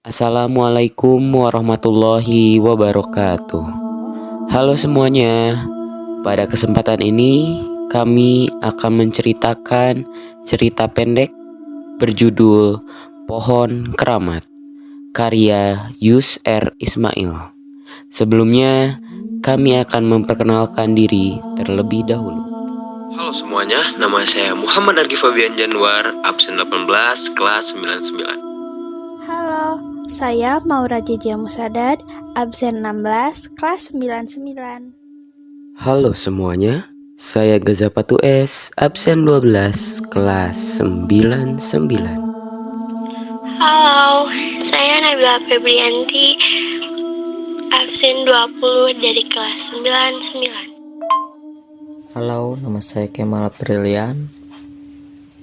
Assalamualaikum warahmatullahi wabarakatuh. Halo semuanya, pada kesempatan ini kami akan menceritakan cerita pendek berjudul Pohon Keramat, karya Yus R. Ismail. Sebelumnya, kami akan memperkenalkan diri terlebih dahulu. Halo semuanya, nama saya Muhammad Argi Fabian Januar, absen 18, kelas 99. Halo, saya Maura Jeja Musadad, absen 16, kelas 99. Halo semuanya, saya Gazapatu S, absen 12, kelas 99. Halo, saya Nabila Febrianti, absen 20 dari kelas 99. Halo, nama saya Kemal Brilian,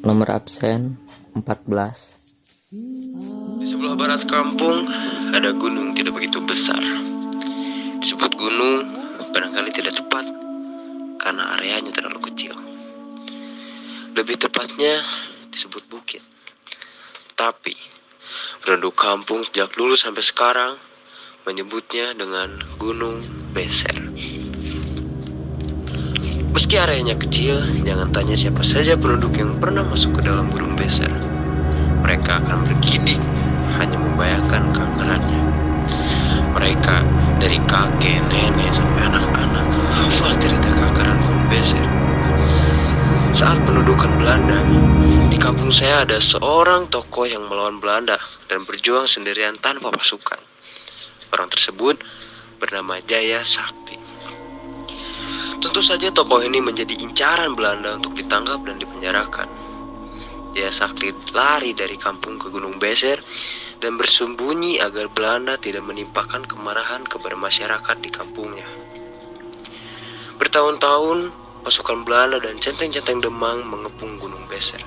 nomor absen 14. Di sebelah barat kampung ada gunung tidak begitu besar. Disebut gunung barangkali tidak tepat karena areanya terlalu kecil. Lebih tepatnya disebut bukit. Tapi penduduk kampung sejak dulu sampai sekarang menyebutnya dengan Gunung Beser. Meski areanya kecil, jangan tanya siapa saja penduduk yang pernah masuk ke dalam Gunung Beser. Mereka akan bergidik hanya membayangkan keangkerannya. Mereka dari kakek, nenek, sampai anak-anak hafal cerita keangkeran Gunung Beser. Saat pendudukan Belanda, di kampung saya ada seorang tokoh yang melawan Belanda dan berjuang sendirian tanpa pasukan. Orang tersebut bernama Jaya Sakti. Tentu saja tokoh ini menjadi incaran Belanda untuk ditangkap dan dipenjarakan. Jaya Sakti lari dari kampung ke Gunung Beser dan bersembunyi agar Belanda tidak menimpakan kemarahan kepada masyarakat di kampungnya. Bertahun-tahun pasukan Belanda dan centeng-centeng Demang mengepung Gunung Beser.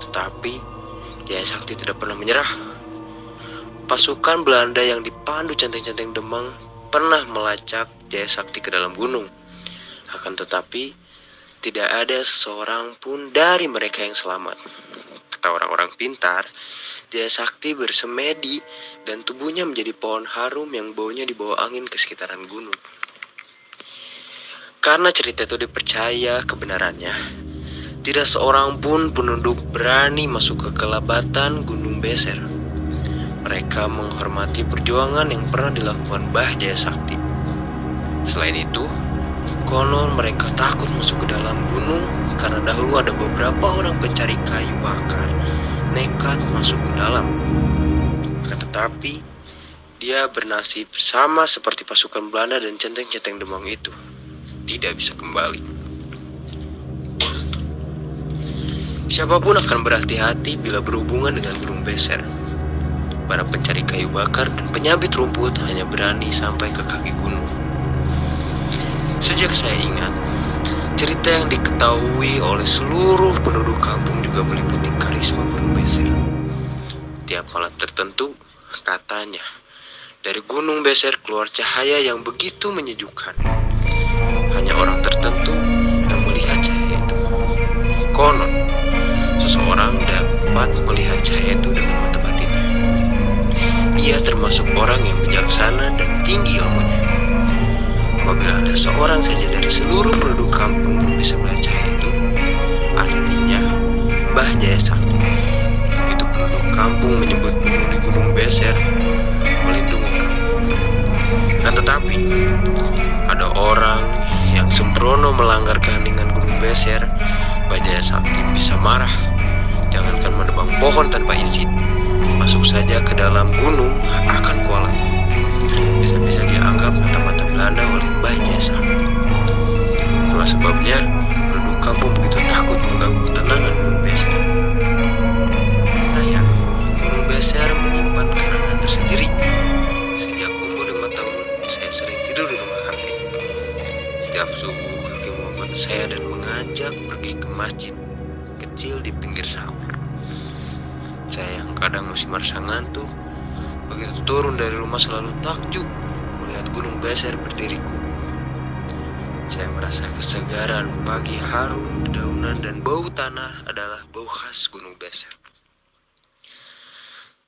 Tetapi Jaya Sakti tidak pernah menyerah. Pasukan Belanda yang dipandu centeng-centeng Demang pernah melacak Jaya Sakti ke dalam gunung. Akan tetapi tidak ada seseorang pun dari mereka yang selamat. Kata orang-orang pintar, Jaya Sakti bersemedi dan tubuhnya menjadi pohon harum yang baunya dibawa angin ke sekitaran gunung. Karena cerita itu dipercaya kebenarannya, tidak seorang pun penduduk berani masuk ke kelabatan Gunung Beser. Mereka menghormati perjuangan yang pernah dilakukan Mbah Jaya Sakti. Selain itu, konon mereka takut masuk ke dalam gunung karena dahulu ada beberapa orang pencari kayu bakar nekat masuk ke dalam. Tetapi dia bernasib sama seperti pasukan Belanda dan centeng-centeng Demang itu, tidak bisa kembali. Siapapun akan berhati-hati bila berhubungan dengan Gunung Beser. Para pencari kayu bakar dan penyabit rumput hanya berani sampai ke kaki gunung. Sejak saya ingat, cerita yang diketahui oleh seluruh penduduk kampung juga meliputi karisma Gunung Beser. Tiap malam tertentu, katanya, dari Gunung Beser keluar cahaya yang begitu menyejukkan. Hanya orang tertentu yang melihat cahaya itu. Konon, seseorang dapat melihat cahaya itu dengan mata batinnya. Ia termasuk orang yang bijaksana dan tinggi ilmunya. Apabila ada seorang saja dari seluruh penduduk kampung yang bisa melihat cahaya itu, artinya Mbah Jaya Sakti. Begitu penduduk kampung menyebut penghuni Gunung Beser melindungi kampung. Kan tetapi ada orang yang sembrono melanggar keheningan Gunung Beser, Mbah Jaya Sakti bisa marah. Jangankan menebang pohon tanpa izin, masuk saja ke dalam gunung akan kualat. Bisa-bisa dianggap mata-mata Belanda oleh Mbah Jaya Sakti. Itulah sebabnya penduduk kampung begitu takut mengganggu ketenangan Gunung Beser. Sayang, Gunung Beser menyimpan kenangan tersendiri. Sejak umur 5 tahun, saya sering tidur di rumah kakek. Setiap subuh, kakek membangun saya dan mengajak pergi ke masjid kecil di pinggir sawah. Saya yang kadang masih merasa ngantuk, begitu turun dari rumah selalu takjub melihat Gunung Beser berdiri kukuh. Saya merasa kesegaran pagi, harum dedaunan dan bau tanah adalah bau khas Gunung Beser.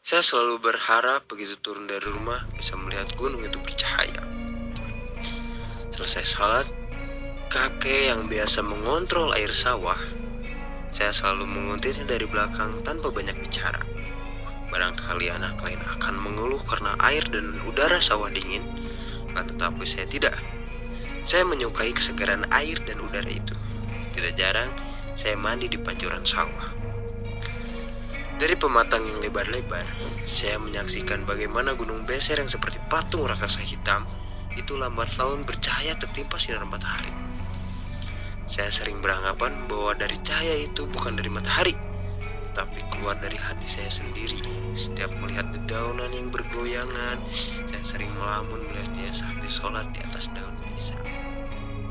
Saya selalu berharap begitu turun dari rumah bisa melihat gunung itu bercahaya. Selesai salat, kakek yang biasa mengontrol air sawah, saya selalu menguntit dari belakang tanpa banyak bicara. Barangkali anak lain akan mengeluh karena air dan udara sawah dingin, tetapi saya tidak. Saya menyukai kesegaran air dan udara itu. Tidak jarang, saya mandi di pancuran sawah. Dari pematang yang lebar-lebar, saya menyaksikan bagaimana gunung beser yang seperti patung raksasa hitam itu lambat laun bercahaya tertimpa sinar matahari. Saya sering beranggapan bahwa dari cahaya itu bukan dari matahari, tapi keluar dari hati saya sendiri. Setiap melihat dedaunan yang bergoyangan, saya sering melamun melihat dia sakti sholat di atas daun pisang.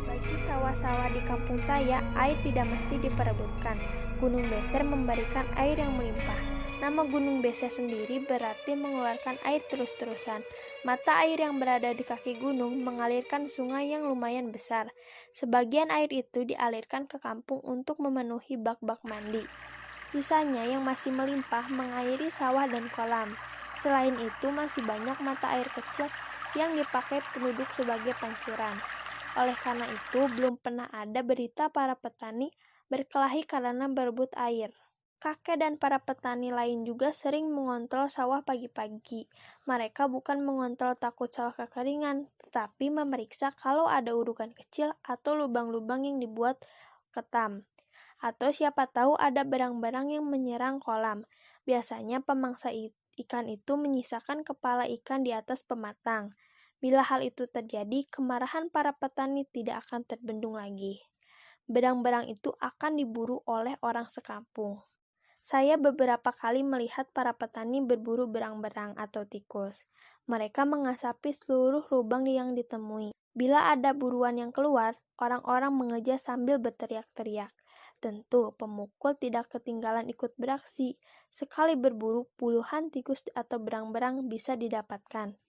Bagi sawah-sawah di kampung saya, air tidak mesti diperebutkan. Gunung Beser memberikan air yang melimpah. Nama Gunung Beser sendiri berarti mengeluarkan air terus-terusan. Mata air yang berada di kaki gunung mengalirkan sungai yang lumayan besar. Sebagian air itu dialirkan ke kampung untuk memenuhi bak-bak mandi. Sisanya yang masih melimpah mengairi sawah dan kolam. Selain itu masih banyak mata air kecil yang dipakai penduduk sebagai pancuran. Oleh karena itu, belum pernah ada berita para petani berkelahi karena berebut air. Kakek dan para petani lain juga sering mengontrol sawah pagi-pagi. Mereka bukan mengontrol takut sawah kekeringan, tetapi memeriksa kalau ada urukan kecil atau lubang-lubang yang dibuat ketam. Atau siapa tahu ada berang-berang yang menyerang kolam. Biasanya pemangsa ikan itu menyisakan kepala ikan di atas pematang. Bila hal itu terjadi, kemarahan para petani tidak akan terbendung lagi. Berang-berang itu akan diburu oleh orang sekampung. Saya beberapa kali melihat para petani berburu berang-berang atau tikus. Mereka mengasapi seluruh lubang yang ditemui. Bila ada buruan yang keluar, orang-orang mengejar sambil berteriak-teriak. Tentu, pemukul tidak ketinggalan ikut beraksi. Sekali berburu, puluhan tikus atau berang-berang bisa didapatkan.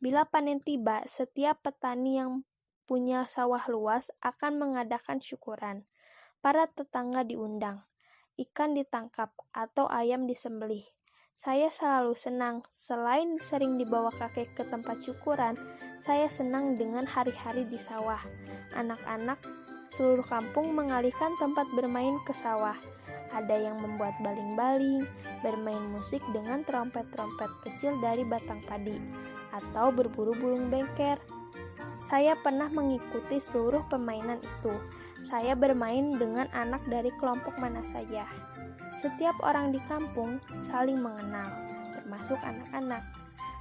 Bila panen tiba, setiap petani yang punya sawah luas akan mengadakan syukuran. Para tetangga diundang, ikan ditangkap atau ayam disembelih. Saya selalu senang, selain sering dibawa kakek ke tempat syukuran, saya senang dengan hari-hari di sawah. Anak-anak seluruh kampung mengalihkan tempat bermain ke sawah. Ada yang membuat baling-baling, bermain musik dengan trompet-trompet kecil dari batang padi, atau berburu burung bengker. Saya pernah mengikuti seluruh permainan itu. Saya bermain dengan anak dari kelompok mana saja. Setiap orang di kampung saling mengenal, termasuk anak-anak.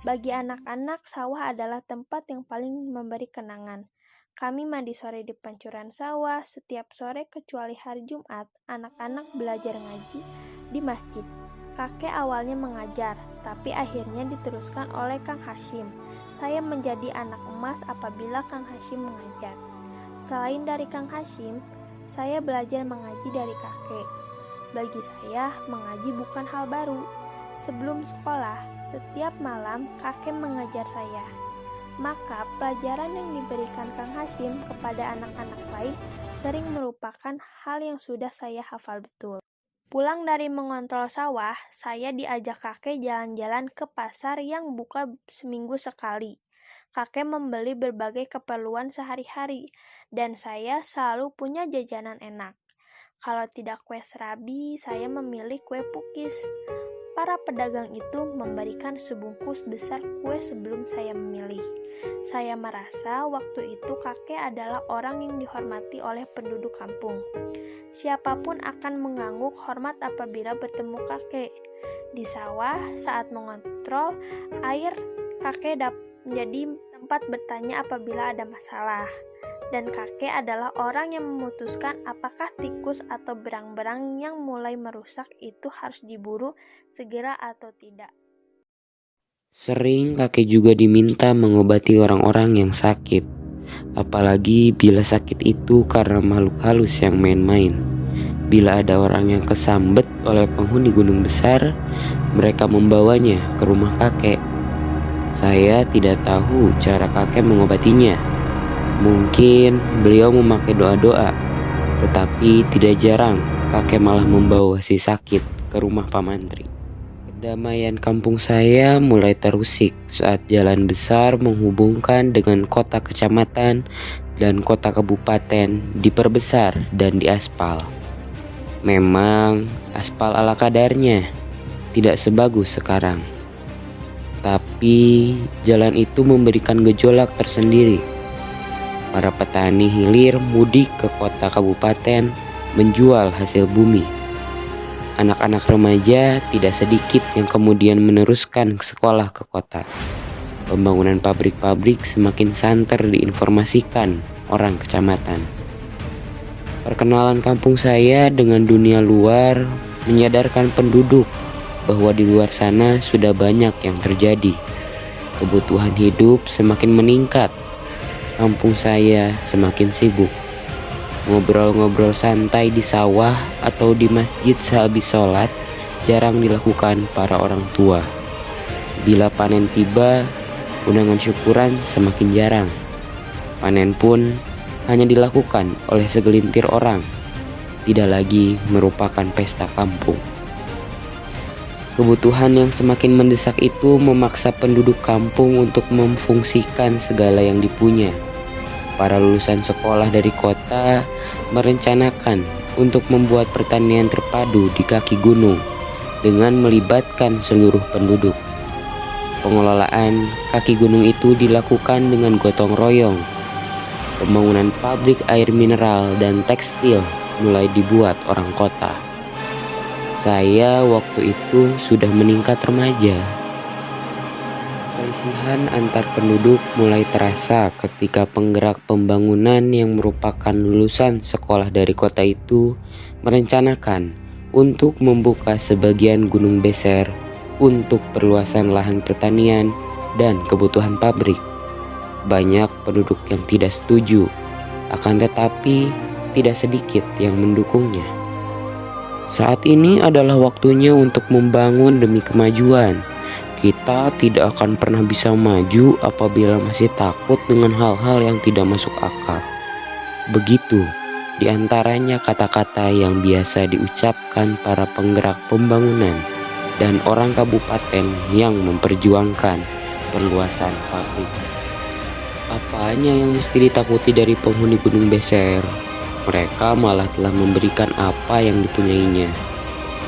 Bagi anak-anak, sawah adalah tempat yang paling memberi kenangan. Kami mandi sore di pancuran sawah. Setiap sore kecuali hari Jumat, anak-anak belajar ngaji di masjid. Kakek awalnya mengajar, tapi akhirnya diteruskan oleh Kang Hashim. Saya menjadi anak emas apabila Kang Hashim mengajar. Selain dari Kang Hashim, saya belajar mengaji dari kakek. Bagi saya, mengaji bukan hal baru. Sebelum sekolah, setiap malam kakek mengajar saya. Maka pelajaran yang diberikan Kang Hashim kepada anak-anak lain sering merupakan hal yang sudah saya hafal betul. Pulang dari mengontrol sawah, saya diajak kakek jalan-jalan ke pasar yang buka seminggu sekali. Kakek membeli berbagai keperluan sehari-hari, dan saya selalu punya jajanan enak. Kalau tidak kue serabi, saya memilih kue pukis. Para pedagang itu memberikan sebungkus besar kue sebelum saya memilih. Saya merasa waktu itu kakek adalah orang yang dihormati oleh penduduk kampung. Siapapun akan mengangguk hormat apabila bertemu kakek. Di sawah, saat mengontrol air, kakek menjadi tempat bertanya apabila ada masalah. Dan kakek adalah orang yang memutuskan apakah tikus atau berang-berang yang mulai merusak itu harus diburu segera atau tidak. Sering kakek juga diminta mengobati orang-orang yang sakit, apalagi bila sakit itu karena makhluk halus yang main-main. Bila ada orang yang kesambet oleh penghuni gunung besar, mereka membawanya ke rumah kakek. Saya tidak tahu cara kakek mengobatinya. Mungkin beliau memakai doa-doa, tetapi tidak jarang kakek malah membawa si sakit ke rumah Pak Mantri. Kedamaian kampung saya mulai terusik saat jalan besar menghubungkan dengan kota kecamatan dan kota kabupaten diperbesar dan diaspal. Memang aspal ala kadarnya, tidak sebagus sekarang. Tapi jalan itu memberikan gejolak tersendiri. Para petani hilir mudik ke kota kabupaten menjual hasil bumi. Anak-anak remaja tidak sedikit yang kemudian meneruskan sekolah ke kota. Pembangunan pabrik-pabrik semakin santer diinformasikan orang kecamatan. Perkenalan kampung saya dengan dunia luar menyadarkan penduduk bahwa di luar sana sudah banyak yang terjadi. Kebutuhan hidup semakin meningkat. Kampung saya semakin sibuk. Ngobrol-ngobrol santai di sawah atau di masjid sehabis sholat jarang dilakukan para orang tua. Bila panen tiba, undangan syukuran semakin jarang. Panen pun hanya dilakukan oleh segelintir orang, tidak lagi merupakan pesta kampung. Kebutuhan yang semakin mendesak itu memaksa penduduk kampung untuk memfungsikan segala yang dipunya. Para lulusan sekolah dari kota merencanakan untuk membuat pertanian terpadu di kaki gunung dengan melibatkan seluruh penduduk. Pengelolaan kaki gunung itu dilakukan dengan gotong royong. Pembangunan pabrik air mineral dan tekstil mulai dibuat orang kota. Saya waktu itu sudah meningkat remaja. Perselisihan antar penduduk mulai terasa ketika penggerak pembangunan yang merupakan lulusan sekolah dari kota itu merencanakan untuk membuka sebagian gunung beser untuk perluasan lahan pertanian dan kebutuhan pabrik. Banyak penduduk yang tidak setuju, akan tetapi tidak sedikit yang mendukungnya. Saat ini adalah waktunya untuk membangun demi kemajuan. Kita tidak akan pernah bisa maju apabila masih takut dengan hal-hal yang tidak masuk akal. Begitu diantaranya kata-kata yang biasa diucapkan para penggerak pembangunan dan orang kabupaten yang memperjuangkan perluasan pabrik. Apanya yang mesti ditakuti dari penghuni Gunung Beser? Mereka malah telah memberikan apa yang dipunyainya.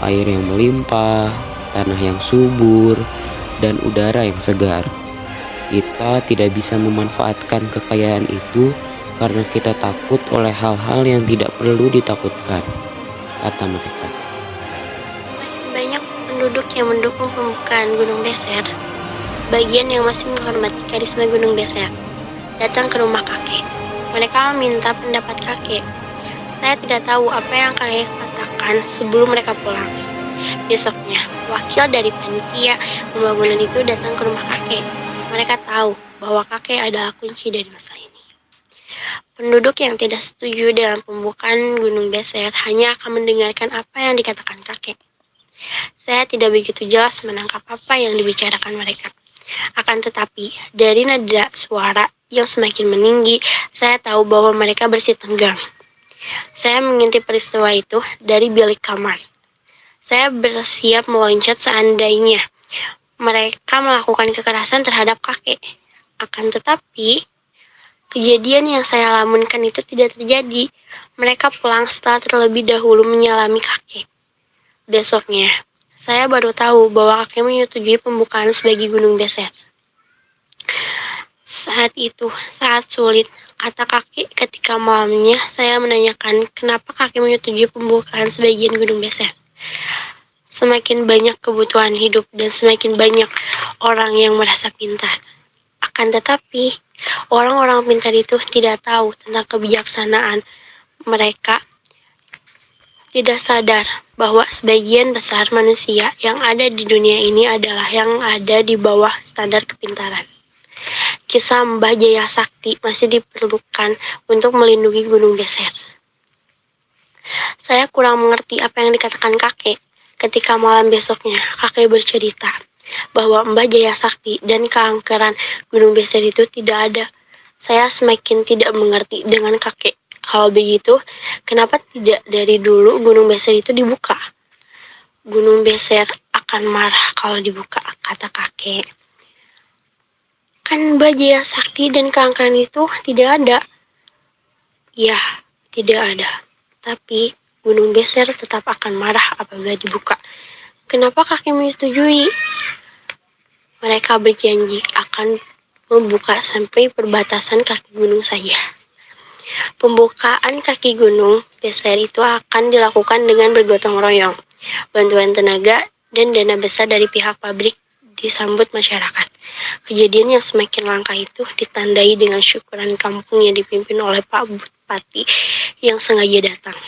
Air yang melimpah, tanah yang subur, dan udara yang segar. Kita tidak bisa memanfaatkan kekayaan itu karena kita takut oleh hal-hal yang tidak perlu ditakutkan, kata mereka. Banyak penduduk yang mendukung pembukaan Gunung Beser. Sebagian yang masih menghormati karisma Gunung Beser datang ke rumah kakek. Mereka meminta pendapat kakek. Saya tidak tahu apa yang kakek katakan sebelum mereka pulang. Besoknya, wakil dari panitia pembangunan itu datang ke rumah kakek. Mereka tahu bahwa kakek adalah kunci dari masalah ini. Penduduk yang tidak setuju dengan pembukaan Gunung Beser hanya akan mendengarkan apa yang dikatakan kakek. Saya tidak begitu jelas menangkap apa yang dibicarakan mereka. Akan tetapi, dari nada suara yang semakin meninggi, saya tahu bahwa mereka bersih tenggang. Saya mengintip peristiwa itu dari bilik kamar. Saya bersiap meloncat seandainya mereka melakukan kekerasan terhadap kakek. Akan tetapi, kejadian yang saya lamunkan itu tidak terjadi. Mereka pulang setelah terlebih dahulu menyalami kakek. Besoknya, saya baru tahu bahwa kakek menyetujui pembukaan sebagai Gunung Beser. Saat itu, saat sulit, kata kakek ketika malamnya saya menanyakan kenapa kakek menyetujui pembukaan sebagian Gunung Beser. Semakin banyak kebutuhan hidup dan semakin banyak orang yang merasa pintar. Akan tetapi, orang-orang pintar itu tidak tahu tentang kebijaksanaan. Mereka tidak sadar bahwa sebagian besar manusia yang ada di dunia ini adalah yang ada di bawah standar kepintaran. Kisah Mbah Jaya Sakti masih diperlukan untuk melindungi Gunung Beser. Saya kurang mengerti apa yang dikatakan kakek. Ketika malam besoknya, kakek bercerita bahwa Mbah Jaya Sakti dan keangkeran Gunung Beser itu tidak ada. Saya semakin tidak mengerti dengan kakek. Kalau begitu, kenapa tidak dari dulu Gunung Beser itu dibuka? Gunung Beser akan marah kalau dibuka, kata kakek. Kan Bajaya Sakti dan keangkeran itu tidak ada. Ya, tidak ada. Tapi Gunung Beser tetap akan marah apabila dibuka. Kenapa kakek menyetujui? Mereka berjanji akan membuka sampai perbatasan kaki gunung saja. Pembukaan kaki gunung Beser itu akan dilakukan dengan bergotong royong. Bantuan tenaga dan dana besar dari pihak pabrik disambut masyarakat. Kejadian yang semakin langka itu ditandai dengan syukuran kampung yang dipimpin oleh Pak Bupati yang sengaja datang.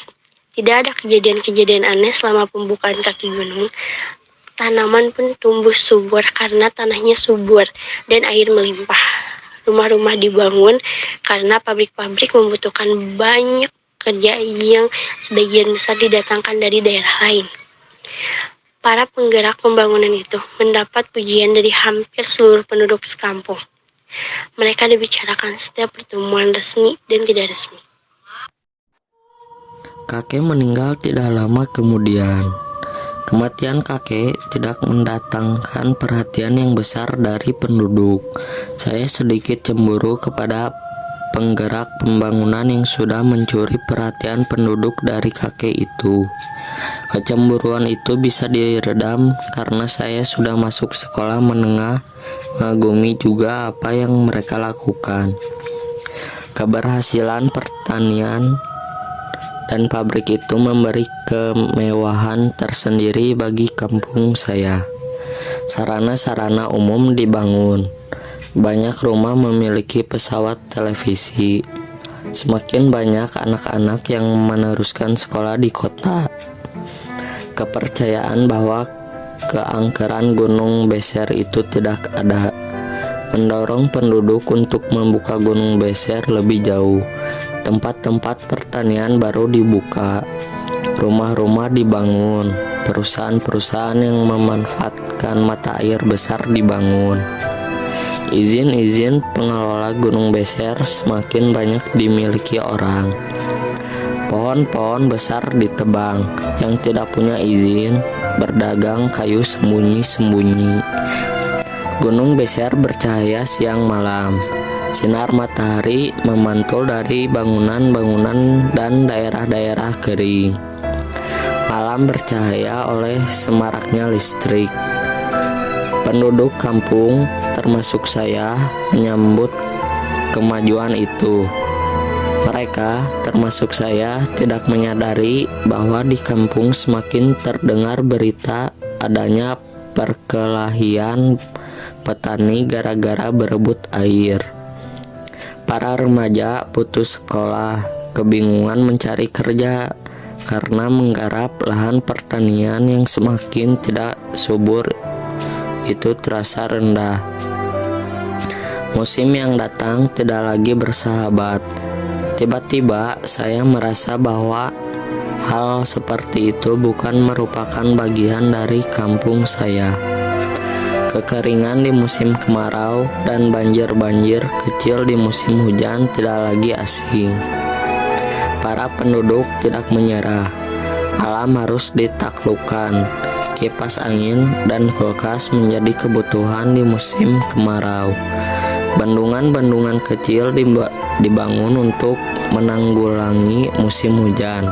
Tidak ada kejadian-kejadian aneh selama pembukaan kaki gunung. Tanaman pun tumbuh subur karena tanahnya subur dan air melimpah. Rumah-rumah dibangun karena pabrik-pabrik membutuhkan banyak kerja yang sebagian besar didatangkan dari daerah lain. Para penggerak pembangunan itu mendapat pujian dari hampir seluruh penduduk sekampung. Mereka dibicarakan setiap pertemuan resmi dan tidak resmi. Kakek meninggal tidak lama kemudian. Kematian kakek tidak mendatangkan perhatian yang besar dari penduduk. Saya sedikit cemburu kepada penggerak pembangunan yang sudah mencuri perhatian penduduk dari kakek itu. Kecemburuan itu bisa diredam karena saya sudah masuk sekolah menengah, mengagumi juga apa yang mereka lakukan. Keberhasilan pertanian dan pabrik itu memberi kemewahan tersendiri bagi kampung saya. Sarana-sarana umum dibangun. Banyak rumah memiliki pesawat televisi. Semakin banyak anak-anak yang meneruskan sekolah di kota. Kepercayaan bahwa keangkeran Gunung Beser itu tidak ada mendorong penduduk untuk membuka Gunung Beser lebih jauh. Tempat-tempat pertanian baru dibuka, rumah-rumah dibangun, perusahaan-perusahaan yang memanfaatkan mata air besar dibangun. Izin-izin pengelola Gunung Beser semakin banyak dimiliki orang. Pohon-pohon besar ditebang, yang tidak punya izin berdagang kayu sembunyi-sembunyi. Gunung Beser bercahaya siang malam. Sinar matahari memantul dari bangunan-bangunan dan daerah-daerah kering. Malam bercahaya oleh semaraknya listrik. Penduduk kampung, termasuk saya, menyambut kemajuan itu. Mereka, termasuk saya, tidak menyadari bahwa di kampung semakin terdengar berita adanya perkelahian petani gara-gara berebut air. Para remaja putus sekolah, kebingungan mencari kerja karena menggarap lahan pertanian yang semakin tidak subur itu terasa rendah. Musim yang datang tidak lagi bersahabat. Tiba-tiba saya merasa bahwa hal seperti itu bukan merupakan bagian dari kampung saya. Kekeringan di musim kemarau dan banjir-banjir kecil di musim hujan tidak lagi asing. Para penduduk tidak menyerah. Alam harus ditaklukkan. Kipas angin dan kulkas menjadi kebutuhan di musim kemarau. Bendungan-bendungan kecil dibangun untuk menanggulangi musim hujan.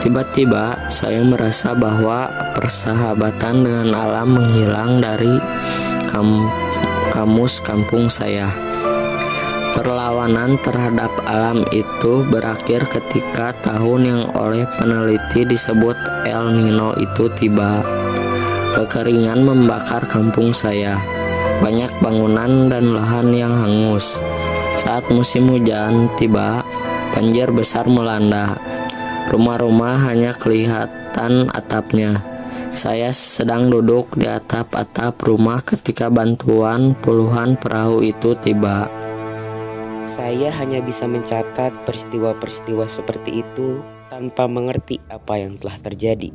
Tiba-tiba saya merasa bahwa persahabatan dengan alam menghilang dari kamus kampung saya. Perlawanan terhadap alam itu berakhir ketika tahun yang oleh peneliti disebut El Nino itu tiba. Kekeringan membakar kampung saya. Banyak bangunan dan lahan yang hangus. Saat musim hujan tiba, banjir besar melanda. Rumah-rumah hanya kelihatan atapnya. Saya sedang duduk di atap-atap rumah ketika bantuan puluhan perahu itu tiba. Saya hanya bisa mencatat peristiwa-peristiwa seperti itu tanpa mengerti apa yang telah terjadi.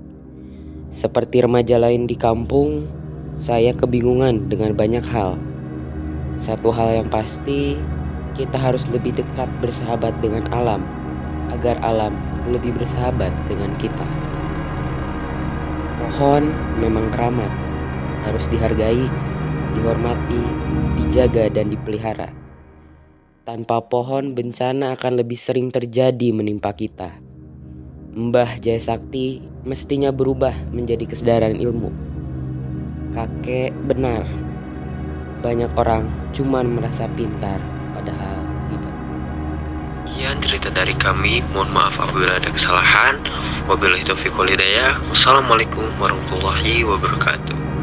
Seperti remaja lain di kampung, saya kebingungan dengan banyak hal. Satu hal yang pasti, kita harus lebih dekat bersahabat dengan alam, agar alam lebih bersahabat dengan kita. Pohon memang keramat, harus dihargai, dihormati, dijaga, dan dipelihara. Tanpa pohon, bencana akan lebih sering terjadi menimpa kita. Mbah Jaya Sakti mestinya berubah menjadi kesadaran ilmu. Kakek benar, banyak orang cuman merasa pintar, padahal tidak. Sekian cerita dari kami. Mohon maaf apabila ada kesalahan. Wabillahi taufiq wal hidayah. Wassalamualaikum warahmatullahi wabarakatuh.